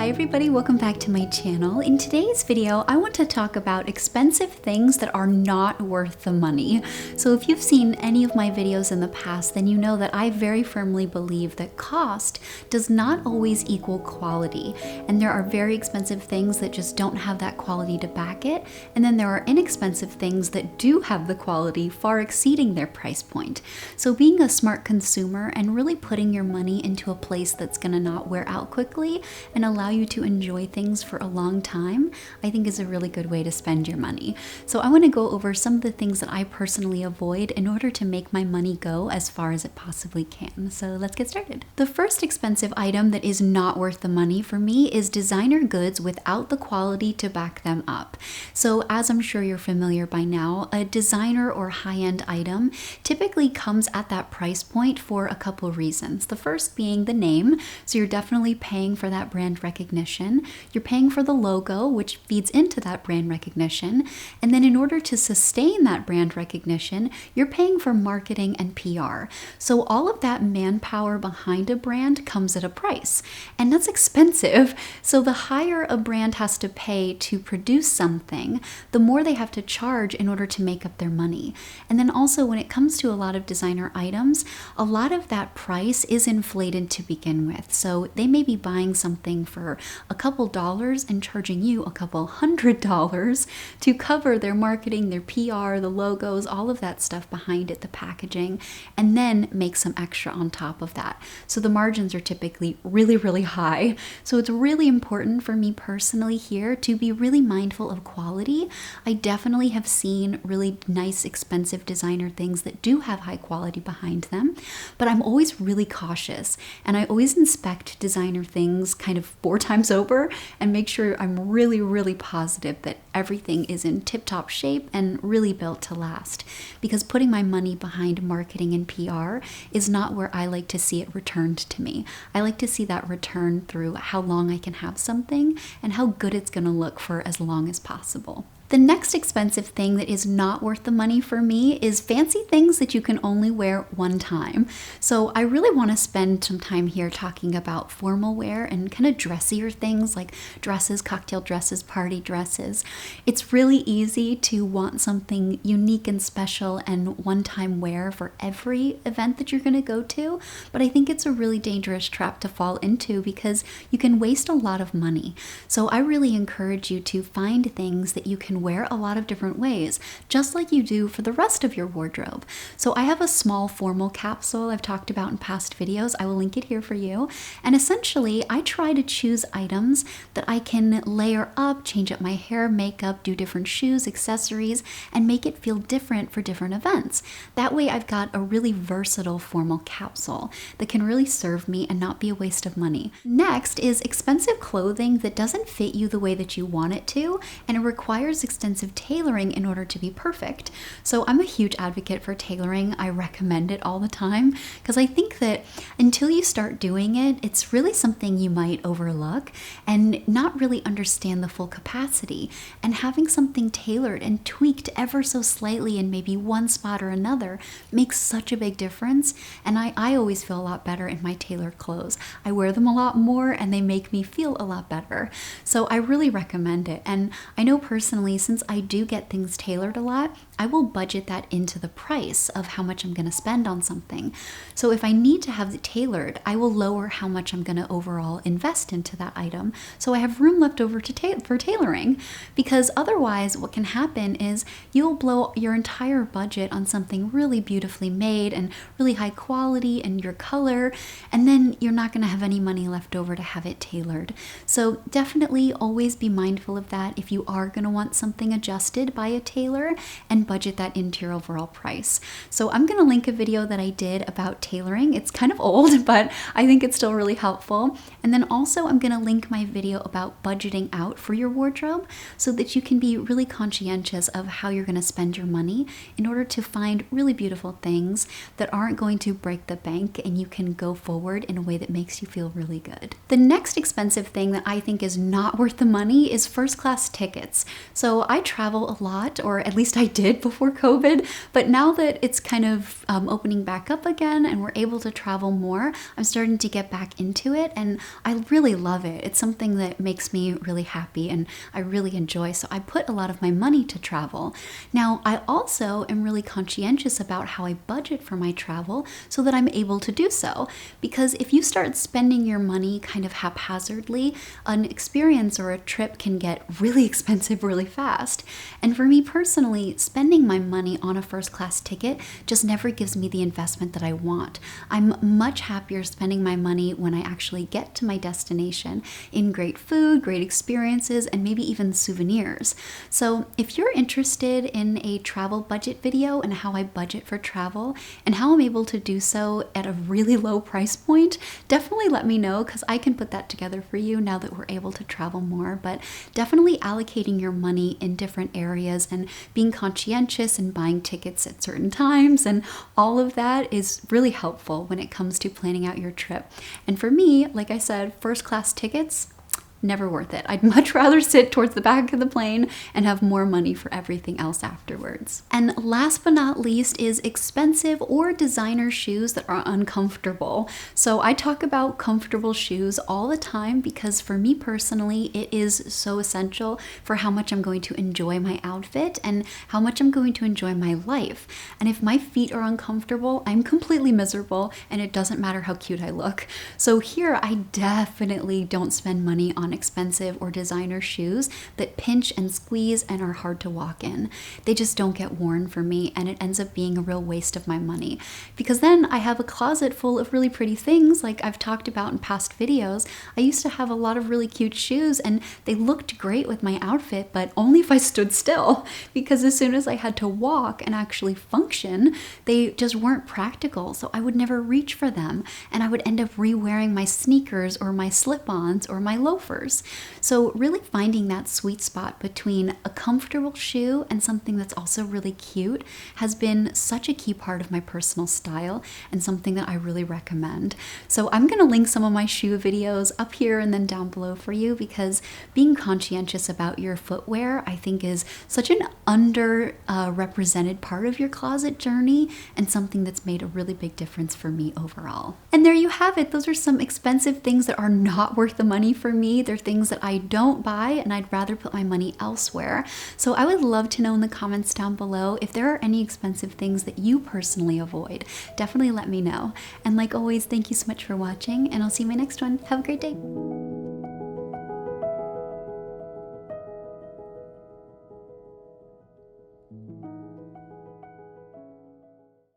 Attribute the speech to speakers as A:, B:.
A: Hi everybody, welcome back to my channel. In today's video, I want to talk about expensive things that are not worth the money. So if you've seen any of my videos in the past, then you know that I very firmly believe that cost does not always equal quality. And there are very expensive things that just don't have that quality to back it. And then there are inexpensive things that do have the quality far exceeding their price point. So being a smart consumer and really putting your money into a place that's gonna not wear out quickly and allow you to enjoy things for a long time, I think is a really good way to spend your money. So I want to go over some of the things that I personally avoid in order to make my money go as far as it possibly can. So let's get started. The first expensive item that is not worth the money for me is designer goods without the quality to back them up. So as I'm sure you're familiar by now, a designer or high-end item typically comes at that price point for a couple reasons. The first being the name, so you're definitely paying for that brand recognition. You're paying for the logo, which feeds into that brand recognition. And then in order to sustain that brand recognition, you're paying for marketing and PR. So all of that manpower behind a brand comes at a price, and that's expensive. So the higher a brand has to pay to produce something, the more they have to charge in order to make up their money. And then also when it comes to a lot of designer items, a lot of that price is inflated to begin with. So they may be buying something for a couple dollars and charging you a couple $100 to cover their marketing, their PR, the logos, all of that stuff behind it, the packaging, and then make some extra on top of that. So the margins are typically really, really high. So it's really important for me personally here to be really mindful of quality. I definitely have seen really nice, expensive designer things that do have high quality behind them, but I'm always really cautious, and I always inspect designer things kind of 4 times over and make sure I'm really, really positive that everything is in tip-top shape and really built to last. Because putting my money behind marketing and PR is not where I like to see it returned to me. I like to see that return through how long I can have something and how good it's going to look for as long as possible. The next expensive thing that is not worth the money for me is fancy things that you can only wear one time. So I really want to spend some time here talking about formal wear and kind of dressier things like dresses, cocktail dresses, party dresses. It's really easy to want something unique and special and one-time wear for every event that you're going to go to, but I think it's a really dangerous trap to fall into because you can waste a lot of money. So I really encourage you to find things that you can wear a lot of different ways, just like you do for the rest of your wardrobe. So I have a small formal capsule I've talked about in past videos. I will link it here for you. And essentially, I try to choose items that I can layer up, change up my hair, makeup, do different shoes, accessories, and make it feel different for different events. That way I've got a really versatile formal capsule that can really serve me and not be a waste of money. Next is expensive clothing that doesn't fit you the way that you want it to, and it requires extensive tailoring in order to be perfect. So I'm a huge advocate for tailoring. I recommend it all the time because I think that until you start doing it, it's really something you might overlook and not really understand the full capacity. And having something tailored and tweaked ever so slightly in maybe one spot or another makes such a big difference. And I always feel a lot better in my tailored clothes. I wear them a lot more and they make me feel a lot better. So I really recommend it. And I know personally, since I do get things tailored a lot, I will budget that into the price of how much I'm going to spend on something. So if I need to have it tailored, I will lower how much I'm going to overall invest into that item so I have room left over for tailoring. Because otherwise what can happen is you'll blow your entire budget on something really beautifully made and really high quality and your color, and then you're not going to have any money left over to have it tailored. So definitely always be mindful of that if you are going to want something adjusted by a tailor, and budget that into your overall price. So I'm going to link a video that I did about tailoring. It's kind of old, but I think it's still really helpful. And then also I'm going to link my video about budgeting out for your wardrobe so that you can be really conscientious of how you're going to spend your money in order to find really beautiful things that aren't going to break the bank and you can go forward in a way that makes you feel really good. The next expensive thing that I think is not worth the money is first class tickets. So So I travel a lot, or at least I did before COVID, but now that it's kind of opening back up again and we're able to travel more, I'm starting to get back into it, and I really love it. It's something that makes me really happy and I really enjoy, so I put a lot of my money to travel. Now, I also am really conscientious about how I budget for my travel so that I'm able to do so, because if you start spending your money kind of haphazardly, an experience or a trip can get really expensive really fast. And for me personally, spending my money on a first class ticket just never gives me the investment that I want. I'm much happier spending my money when I actually get to my destination in great food, great experiences, and maybe even souvenirs. So if you're interested in a travel budget video and how I budget for travel and how I'm able to do so at a really low price point, definitely let me know, because I can put that together for you now that we're able to travel more. But definitely allocating your money in different areas and being conscientious and buying tickets at certain times and all of that is really helpful when it comes to planning out your trip. And for me, like I said, first class tickets, never worth it. I'd much rather sit towards the back of the plane and have more money for everything else afterwards. And last but not least is expensive or designer shoes that are uncomfortable. So I talk about comfortable shoes all the time because for me personally, it is so essential for how much I'm going to enjoy my outfit and how much I'm going to enjoy my life. And if my feet are uncomfortable, I'm completely miserable and it doesn't matter how cute I look. So here I definitely don't spend money on expensive or designer shoes that pinch and squeeze and are hard to walk in. They just don't get worn for me, and it ends up being a real waste of my money, because then I have a closet full of really pretty things like I've talked about in past videos. I used to have a lot of really cute shoes and they looked great with my outfit, but only if I stood still, because as soon as I had to walk and actually function, they just weren't practical, so I would never reach for them, and I would end up re-wearing my sneakers or my slip-ons or my loafers. So really finding that sweet spot between a comfortable shoe and something that's also really cute has been such a key part of my personal style and something that I really recommend. So I'm going to link some of my shoe videos up here and then down below for you, because being conscientious about your footwear I think is such an underrepresented part of your closet journey and something that's made a really big difference for me overall. And there you have it. Those are some expensive things that are not worth the money for me. They're things that I don't buy and I'd rather put my money elsewhere. So I would love to know in the comments down below if there are any expensive things that you personally avoid. Definitely let me know. And like always, thank you so much for watching, and I'll see you in my next one. Have a great day.